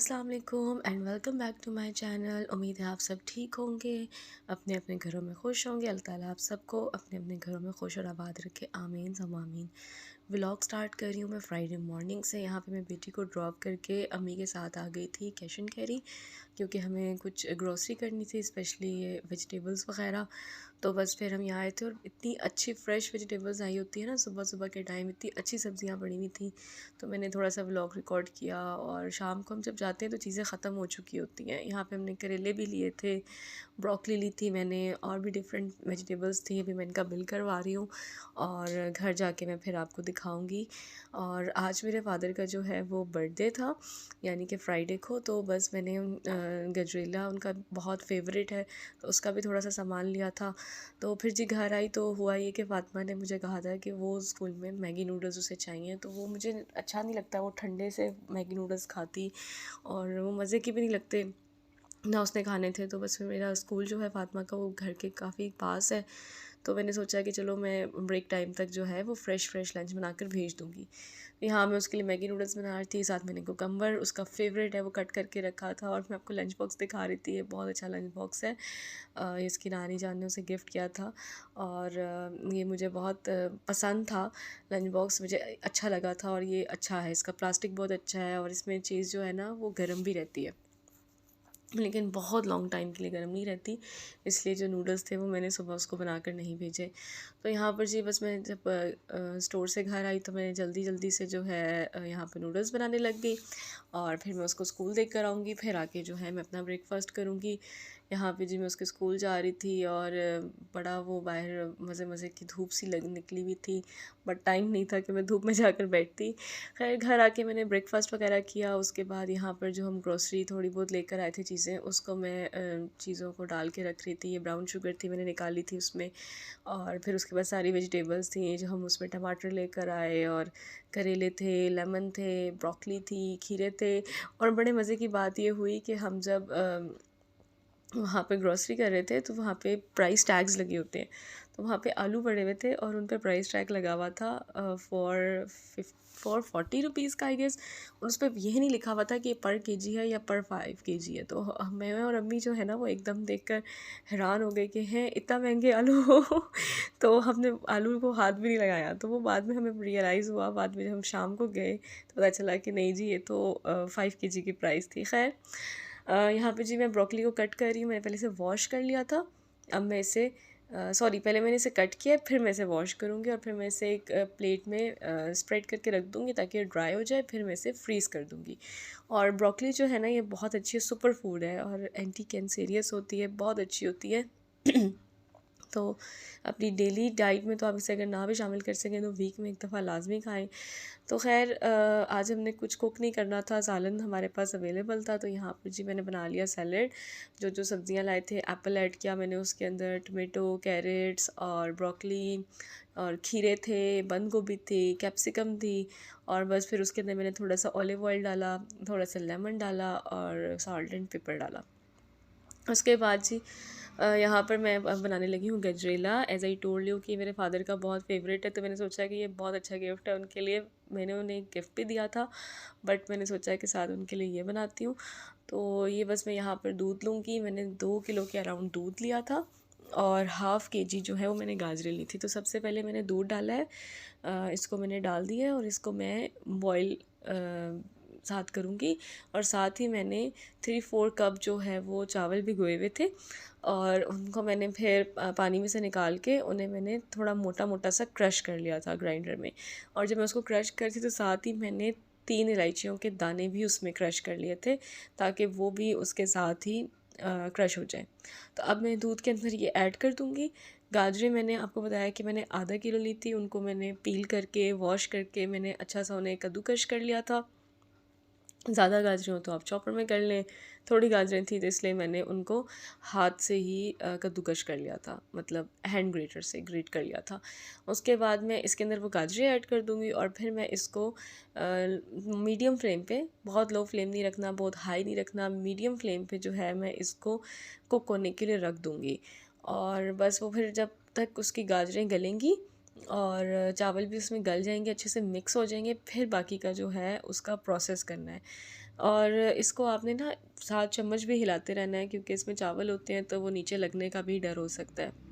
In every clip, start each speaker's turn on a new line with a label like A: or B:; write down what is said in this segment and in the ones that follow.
A: अस्सलाम वालेकुम and welcome back to my channel. उम्मीद है आप सब ठीक होंगे, अपने अपने घरों में खुश होंगे। अल्लाह ताला आप सबको अपने अपने घरों में खुश और आबाद रखे, आमीन सम आमीन। व्लॉग स्टार्ट कर रही हूँ मैं फ्राइडे मॉर्निंग से। यहाँ पे मैं बेटी को ड्रॉप करके अम्मी के साथ आ गई थी कैश एंड कैरी, क्योंकि हमें कुछ ग्रोसरी करनी थी, स्पेशली ये वेजिटेबल्स वगैरह। तो बस फिर हम यहाँ आए थे और इतनी अच्छी फ़्रेश वेजिटेबल्स आई होती है ना सुबह सुबह के टाइम, इतनी अच्छी सब्जियाँ पड़ी हुई थी। तो मैंने थोड़ा सा व्लॉग रिकॉर्ड किया और शाम को हम जब जाते हैं तो चीज़ें ख़त्म हो चुकी होती हैं। यहाँ पे हमने करेले भी लिए थे, ब्रोकली ली थी मैंने, और भी डिफरेंट वेजिटेबल्स थी। अभी मैं इनका बिल करवा रही हूँ और घर जाके मैं फिर आपको दिखाऊंगी। और आज मेरे फादर का जो है वो बर्थडे था, यानी कि फ्राइडे को। तो बस मैंने गजरेला उनका बहुत फेवरेट है, तो उसका भी थोड़ा सा सामान लिया था। तो फिर जी घर आई तो हुआ ये कि फ़ातिमा ने मुझे कहा था कि वो स्कूल में मैगी नूडल्स उसे चाहिए, तो वो मुझे अच्छा नहीं लगता, वो ठंडे से मैगी नूडल्स खाती और वो मज़े के भी नहीं लगते ना उसने खाने थे। तो बस फिर मेरा स्कूल जो है फ़ातिमा का वो घर के काफ़ी पास है, तो मैंने सोचा कि चलो मैं ब्रेक टाइम तक जो है वो फ़्रेश लंच बनाकर भेज दूँगी। यहाँ मैं उसके लिए मैगी नूडल्स बना रही थी, साथ मैंने कुकम्बर उसका फ़ेवरेट है वो कट करके रखा था, और मैं आपको लंच बॉक्स दिखा रही थी। ये बहुत अच्छा लंच बॉक्स है, ये इसकी नानी जान ने उसे गिफ्ट किया था और ये मुझे बहुत पसंद था। लंच बॉक्स मुझे अच्छा लगा था और ये अच्छा है, इसका प्लास्टिक बहुत अच्छा है और इसमें चीज़ जो है ना वो गर्म भी रहती है, लेकिन बहुत लॉन्ग टाइम के लिए गर्म नहीं रहती। इसलिए जो नूडल्स थे वो मैंने सुबह उसको बनाकर नहीं भेजे। तो यहाँ पर जी बस मैं जब स्टोर से घर आई तो मैं जल्दी जल्दी से जो है यहाँ पर नूडल्स बनाने लग गई, और फिर मैं उसको स्कूल देख कर आऊँगी, फिर आके जो है मैं अपना ब्रेकफ़ास्ट करूँगी। यहाँ पे जी मैं उसके स्कूल जा रही थी और बड़ा वो बाहर मज़े मज़े की धूप सी लग निकली हुई थी, बट टाइम नहीं था कि मैं धूप में जाकर बैठती। खैर घर आके मैंने ब्रेकफ़ास्ट वगैरह किया। उसके बाद यहाँ पर जो हम ग्रोसरी थोड़ी बहुत लेकर आए थे चीज़ें, उसको मैं चीज़ों को डाल के रख रही थी। ये ब्राउन शुगर थी, मैंने निकाली थी उसमें, और फिर उसके बाद सारी वेजिटेबल्स थी जो हम उसमें टमाटर लेकर आए, और करेले थे, लेमन थे, ब्रोकली थी, खीरे थे। और बड़े मज़े की बात ये हुई कि हम जब वहाँ पे ग्रॉसरी कर रहे थे तो वहाँ पे प्राइस टैग्स लगे होते हैं, तो वहाँ पे आलू पड़े हुए थे और उन पर प्राइस टैग लगा हुआ था फॉर 40 रुपीज़ का, आई गेस। उस पर यही नहीं लिखा हुआ था कि पर केजी है या पर 5 केजी है। तो मैं और अम्मी जो है ना वो एकदम देखकर हैरान हो गए कि हैं इतना महंगे आलू हो। तो हमने आलू को हाथ भी नहीं लगाया। तो वो बाद में हमें रियलाइज़ हुआ, बाद में जब हम शाम को गए तो पता चला कि नहीं जी ये तो 5 केजी की प्राइस थी। खैर यहाँ पे जी मैं ब्रोकली को कट कर रही हूँ। मैंने पहले से वॉश कर लिया था, अब मैं इसे सॉरी पहले मैंने इसे कट किया, फिर मैं इसे वॉश करूँगी और फिर मैं इसे एक प्लेट में स्प्रेड करके रख दूँगी ताकि ये ड्राई हो जाए, फिर मैं इसे फ्रीज़ कर दूँगी। और ब्रोकली जो है ना ये बहुत अच्छी सुपर फूड है और एंटी कैंसरियस होती है, बहुत अच्छी होती है। तो अपनी डेली डाइट में तो आप इसे अगर ना भी शामिल कर सकें तो वीक में एक दफ़ा लाजमी खाएं। तो खैर आज हमने कुछ कुक नहीं करना था, सालन हमारे पास अवेलेबल था, तो यहाँ पर जी मैंने बना लिया सैलड। जो जो सब्ज़ियाँ लाए थे, एप्पल ऐड किया मैंने उसके अंदर, टमेटो, कैरेट्स और ब्रोकली और खीरे थे, बंद गोभी थी, कैप्सिकम थी, और बस फिर उसके अंदर मैंने थोड़ा सा ऑलिव ऑयल डाला, थोड़ा सा लेमन डाला और साल्ट एंड पेपर डाला। उसके बाद जी यहाँ पर मैं अब बनाने लगी हूँ gajrela. As I told you कि मेरे फादर का बहुत फेवरेट है, तो मैंने सोचा कि ये बहुत अच्छा गिफ्ट है उनके लिए। मैंने उन्हें एक गिफ्ट भी दिया था, बट मैंने सोचा कि साथ उनके लिए ये बनाती हूँ। तो ये बस मैं यहाँ पर दूध लूँगी। मैंने 2 किलो के अराउंड दूध लिया था और हाफ़ केजी जो है वो मैंने गाजरें ली थी। तो सबसे पहले मैंने दूध डाला है, इसको मैंने डाल दिया है और इसको मैं बॉयल साथ करूँगी। और साथ ही मैंने 3-4 कप जो है वो चावल भिगोए हुए थे, और उनको मैंने फिर पानी में से निकाल के उन्हें मैंने थोड़ा मोटा मोटा सा क्रश कर लिया था ग्राइंडर में। और जब मैं उसको क्रश कर थी तो साथ ही मैंने 3 इलायचियों के दाने भी उसमें क्रश कर लिए थे, ताकि वो भी उसके साथ ही क्रश हो जाए। तो अब मैं दूध के अंदर ये ऐड कर दूँगी। गाजरें मैंने आपको बताया कि मैंने आधा किलो ली थी, उनको मैंने पील करके वॉश करके मैंने अच्छा सा उन्हें कद्दूकश कर लिया था। ज़्यादा गाजरें हो तो आप चॉपर में कर लें, थोड़ी गाजरें थी तो इसलिए मैंने उनको हाथ से ही कद्दूकश कर लिया था, मतलब हैंड ग्रेटर से ग्रेट कर लिया था। उसके बाद मैं इसके अंदर वो गाजरें ऐड कर दूँगी और फिर मैं इसको मीडियम फ्लेम पे, बहुत लो फ्लेम नहीं रखना, बहुत हाई नहीं रखना, मीडियम फ्लेम पे जो है मैं इसको कुक होने के लिए रख दूँगी। और बस वो फिर जब तक उसकी गाजरें गलेंगी और चावल भी उसमें गल जाएंगे, अच्छे से मिक्स हो जाएंगे। फिर बाकी का जो है उसका प्रोसेस करना है। और इसको आपने ना 7 चम्मच भी हिलाते रहना है, क्योंकि इसमें चावल होते हैं तो वो नीचे लगने का भी डर हो सकता है।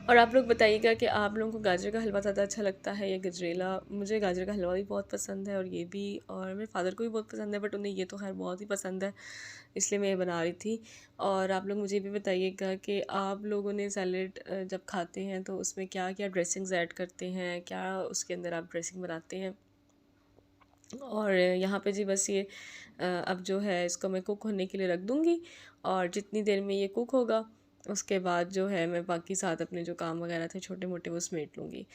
A: और आप लोग बताइएगा कि आप लोगों को गाजर का हलवा ज़्यादा अच्छा लगता है या गजरेला। मुझे गाजर का हलवा भी बहुत पसंद है, और ये भी, और मेरे फादर को भी बहुत पसंद है, बट उन्हें ये तो खैर बहुत ही पसंद है, इसलिए मैं ये बना रही थी। और आप लोग मुझे भी बताइएगा कि आप लोगों ने सैलेड जब खाते हैं तो उसमें क्या क्या ड्रेसिंग्स ऐड करते हैं, क्या उसके अंदर आप ड्रेसिंग बनाते हैं। और यहाँ पे जी बस ये अब जो है इसको मैं कुक होने के लिए रख दूँगी, और जितनी देर में ये कुक होगा उसके बाद जो है मैं बाकी साथ अपने जो काम वगैरह थे छोटे मोटे वो समेट लूँगी।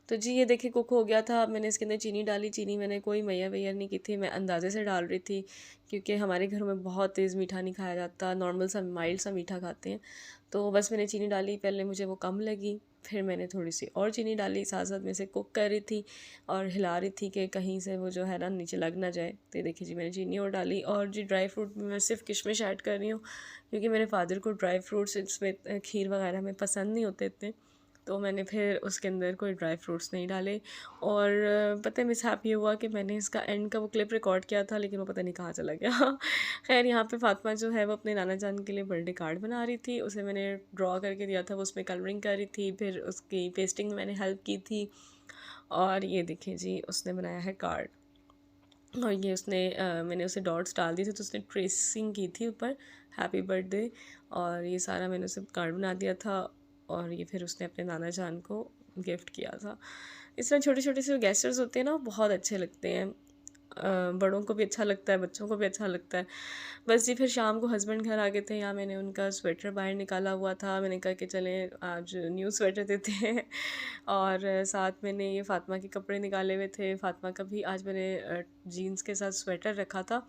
A: तो जी ये देखिए कुक हो गया था। अब मैंने इसके अंदर चीनी डाली। चीनी मैंने कोई मैया वैया नहीं की थी, मैं अंदाज़े से डाल रही थी, क्योंकि हमारे घरों में बहुत तेज़ मीठा नहीं खाया जाता, नॉर्मल सा माइल्ड सा मीठा खाते हैं। तो बस मैंने चीनी डाली, पहले मुझे वो कम लगी, फिर मैंने थोड़ी सी और चीनी डाली, साथ साथ में से कुक कर रही थी और हिला रही थी कि कहीं से वो जो है ना नीचे लग ना जाए। तो देखिए जी मैंने चीनी और डाली। और जी ड्राई फ्रूट में मैं सिर्फ किशमिश ऐड कर रही हूँ, क्योंकि मेरे फादर को ड्राई फ्रूट्स इसमें खीर वगैरह में पसंद नहीं होते इतने, तो मैंने फिर उसके अंदर कोई ड्राई फ्रूट्स नहीं डाले। और पता है मिसहैप ये हुआ कि मैंने इसका एंड का वो क्लिप रिकॉर्ड किया था, लेकिन वो पता नहीं कहाँ चला गया। खैर यहाँ पे फातिमा जो है वो अपने नाना जान के लिए बर्थडे कार्ड बना रही थी, उसे मैंने ड्रॉ करके दिया था, वो उसमें कलरिंग कर रही थी, फिर उसकी पेस्टिंग में मैंने हेल्प की थी। और ये देखिए जी उसने बनाया है कार्ड, और ये उसने मैंने उसे डॉट्स डाल दिए थे तो उसने ट्रेसिंग की थी ऊपर, हैप्पी बर्थडे। और ये सारा मैंने उसे कार्ड बना दिया था, और ये फिर उसने अपने नाना जान को गिफ्ट किया था। इस तरह छोटे छोटे से जो गेस्टर्स होते हैं ना, वो बहुत अच्छे लगते हैं। बड़ों को भी अच्छा लगता है, बच्चों को भी अच्छा लगता है। बस जी फिर शाम को हस्बैंड घर आ गए थे, यहाँ मैंने उनका स्वेटर बाहर निकाला हुआ था, मैंने कहा कि चलें आज न्यू स्वेटर देते हैं। और साथ मैंने ये फ़ातिमा के कपड़े निकाले हुए थे, फ़ातिमा का भी आज मैंने जीन्स के साथ स्वेटर रखा था,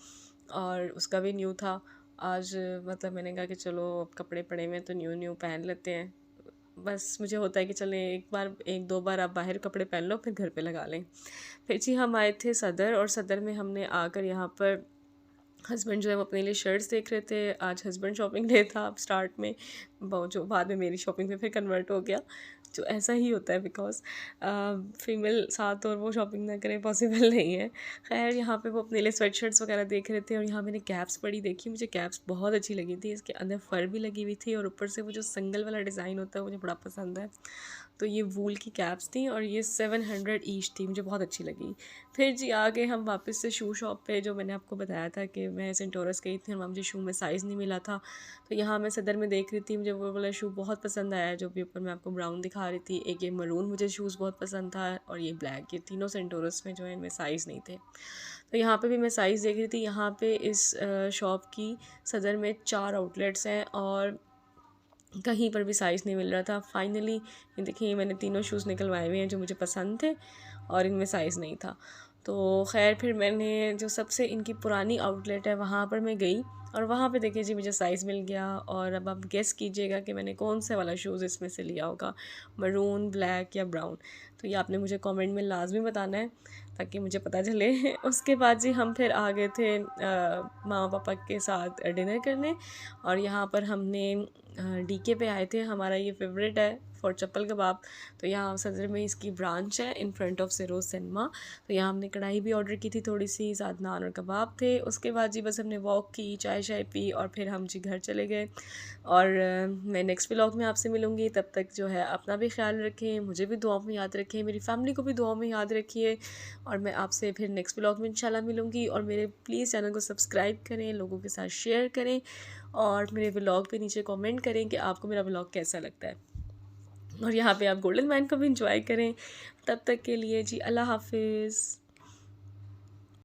A: और उसका भी न्यू था आज। मतलब मैंने कहा कि चलो अब कपड़े पड़े हुए हैं तो न्यू न्यू पहन लेते हैं। बस मुझे होता है कि चलें एक दो बार आप बाहर कपड़े पहन लो फिर घर पे लगा लें। फिर जी हम आए थे सदर, और सदर में हमने आकर यहाँ पर हस्बैंड जो है वो अपने लिए शर्ट्स देख रहे थे। आज हस्बैंड शॉपिंग डे था अब स्टार्ट में, जो बाद में मेरी शॉपिंग पे फिर कन्वर्ट हो गया, जो ऐसा ही होता है, बिकॉज फीमेल साथ और वो शॉपिंग ना करे पॉसिबल नहीं है। खैर यहाँ पे वो अपने लिए स्वेट शर्ट्स वगैरह देख रहे थे, और यहाँ मैंने कैप्स बड़ी देखी, मुझे कैप्स बहुत अच्छी लगी थी, इसके अंदर फ़र भी लगी हुई थी, और ऊपर से वो जो संगल वाला डिज़ाइन होता है मुझे बड़ा पसंद है। तो ये वूल की कैप्स थी, और ये 700 ईच थी, मुझे बहुत अच्छी लगी। फिर जी आ गए हम वापस से शू शॉप पे, जो मैंने आपको बताया था कि मैं सेंटोरस गई थी और वहाँ मुझे शू में साइज़ नहीं मिला था। तो यहाँ मैं सदर में देख रही थी, मुझे वो वाला शू बहुत पसंद आया, जो भी ऊपर मैं आपको ब्राउन दिखा रही थी। एक ये मरून मुझे शूज़ बहुत पसंद था, और ये ब्लैक, ये तीनों सेंटोरस में जो है इनमें साइज़ नहीं थे। तो यहाँ पे भी मैं साइज़ देख रही थी। यहाँ पे इस शॉप की सदर में 4 आउटलेट्स हैं, और कहीं पर भी साइज़ नहीं मिल रहा था। फाइनली ये देखिए मैंने तीनों शूज़ निकलवाए हुए हैं जो मुझे पसंद थे, और इनमें साइज़ नहीं था। तो खैर फिर मैंने जो सबसे इनकी पुरानी आउटलेट है वहाँ पर मैं गई, और वहाँ पे देखिए जी मुझे साइज़ मिल गया। और अब आप गेस कीजिएगा कि मैंने कौन से वाला शूज़ इसमें से लिया होगा, मरून, ब्लैक या ब्राउन। तो ये आपने मुझे कमेंट में लाजमी बताना है, ताकि मुझे पता चले। उसके बाद जी हम फिर आ गए थे माँ पापा के साथ डिनर करने, और यहाँ पर हमने डीके पे आए थे। हमारा ये फेवरेट है फॉर चप्पल कबाब। तो यहाँ सदर में इसकी ब्रांच है इन फ्रंट ऑफ सिरोज सिनेमा। तो यहाँ हमने कढ़ाई भी ऑर्डर की थी थोड़ी सी, साथ नान और कबाब थे। उसके बाद जी बस हमने वॉक की, चाय शाय पी, और फिर हम जी घर चले गए। और मैं नेक्स्ट व्लॉग में आपसे मिलूँगी। तब तक जो है अपना भी ख्याल रखें, मुझे भी दुआओं में याद रखें, मेरी फैमिली को भी दुआओं में याद रखिए। और मैं आपसे फिर नेक्स्ट व्लॉग में इंशाल्लाह मिलूँगी। और मेरे प्लीज़ चैनल को सब्सक्राइब करें, लोगों के साथ शेयर करें, और मेरे व्लॉग पे नीचे कमेंट करें कि आपको मेरा व्लॉग कैसा लगता है। और यहाँ पे आप गोल्डन मैन को भी इंजॉय करें। तब तक के लिए जी अल्लाह हाफिज़।